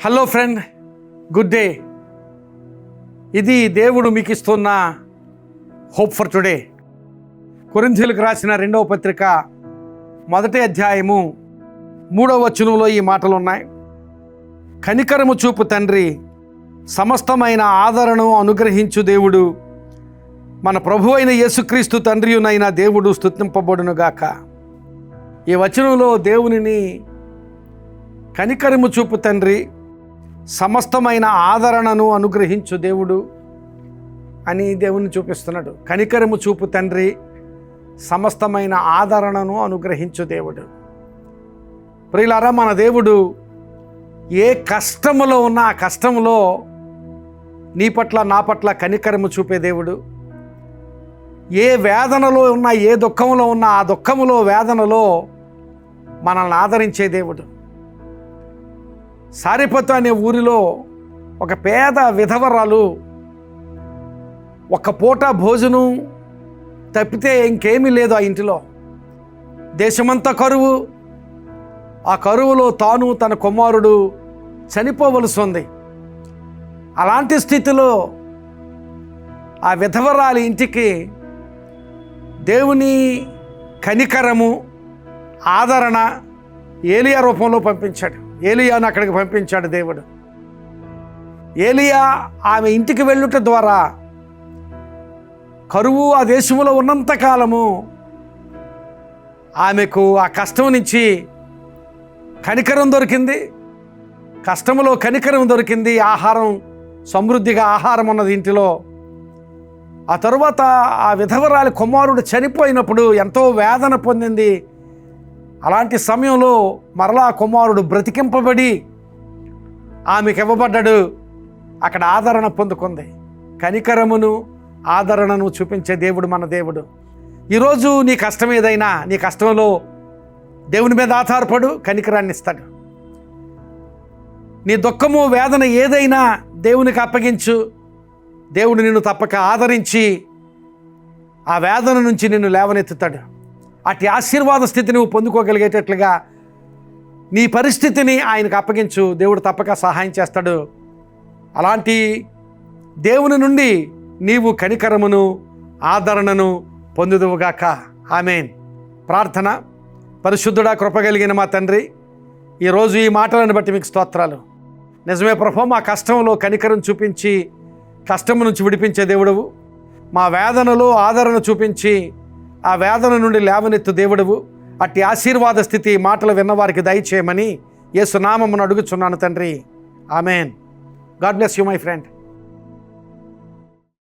Hello friend, good day. ఇది దేవుడు మీకు ఇస్తున్న హోప్ ఫర్ టుడే. కొరింథీయులకు రాసిన 2వ పత్రిక 1వ అధ్యాయము 3వ వచనంలో ఈ మాటలు ఉన్నాయి. కనికరము చూపు తండ్రి, సమస్తమైన ఆదరణను అనుగ్రహించు దేవుడు, మన ప్రభు అయిన యేసుక్రీస్తు తండ్రియునైన దేవుడు స్తుతింపబడునుగాక. ఈ వచనంలో దేవునిని కనికరము చూపు తండ్రి, సమస్తమైన ఆదరణను అనుగ్రహించు దేవుడు అని దేవుని చూపిస్తున్నాడు. కనికరము చూపు తండ్రి, సమస్తమైన ఆదరణను అనుగ్రహించు దేవుడు. ప్రియులారా, మన దేవుడు ఏ కష్టములో ఉన్నా ఆ కష్టములో నీ పట్ల నా పట్ల కనికరము చూపే దేవుడు. ఏ వేదనలో ఉన్నా, ఏ దుఃఖంలో ఉన్నా ఆ దుఃఖములో, వేదనలో మనల్ని ఆదరించే దేవుడు. సారెపతు అనే ఊరిలో ఒక పేద విధవరాలు ఒక్క పూట భోజనం తప్పితే ఇంకేమీ లేదు ఆ ఇంటిలో. దేశమంతా కరువు. ఆ కరువులో తాను తన కుమారుడు చనిపోవలసి ఉంది. అలాంటి స్థితిలో ఆ విధవరాలి ఇంటికి దేవుని కనికరము, ఆదరణ ఏలియా రూపంలో పంపించాడు. ఏలియాను అక్కడికి పంపించాడు దేవుడు. ఏలియా ఆమె ఇంటికి వెళ్ళుట ద్వారా కరువు ఆ దేశంలో ఉన్నంతకాలము ఆమెకు ఆ కష్టం నుంచి కనికరం దొరికింది. కష్టములో కనికరం దొరికింది. ఆహారం, సమృద్ధిగా ఆహారం ఉన్నది ఇంటిలో. ఆ తరువాత ఆ విధవరాలి కుమారుడు చనిపోయినప్పుడు ఎంతో వేదన పొందింది. అలాంటి సమయంలో మరలా కుమారుడు బ్రతికింపబడి ఆమెకు ఇవ్వబడ్డాడు. అక్కడ ఆదరణ పొందుకుంది. కనికరమును, ఆదరణను చూపించే దేవుడు మన దేవుడు. ఈరోజు నీ కష్టం ఏదైనా, నీ కష్టంలో దేవుని మీద ఆధారపడు, కనికరాన్ని ఇస్తాడు. నీ దుఃఖము, వేదన ఏదైనా దేవునికి అప్పగించు. దేవుడు నిన్ను తప్పక ఆదరించి ఆ వేదన నుంచి నిన్ను లేవనెత్తుతాడు. అట్టి ఆశీర్వాద స్థితి నువ్వు పొందుకోగలిగేటట్లుగా నీ పరిస్థితిని ఆయనకు అప్పగించు. దేవుడు తప్పక సహాయం చేస్తాడు. అలాంటి దేవుని నుండి నీవు కనికరమును, ఆదరణను పొందుదువుగాక. ఆమేన్. ప్రార్థన. పరిశుద్ధుడా, కృపగలిగిన మా తండ్రి, ఈరోజు ఈ మాటలను బట్టి మీకు స్తోత్రాలు. నిజమే ప్రభు, మా కష్టంలో కనికరం చూపించి కష్టం నుంచి విడిపించే దేవుడవు. మా వేదనలో ఆదరణ చూపించి ఆ వేదన నుండి లేవనెత్తు దేవుడవు. అట్టి ఆశీర్వాద స్థితి మాటలు విన్నవారికి దయచేయమని యేసు నామమున అడుగుచున్నాను తండ్రి. Amen. God bless you my friend.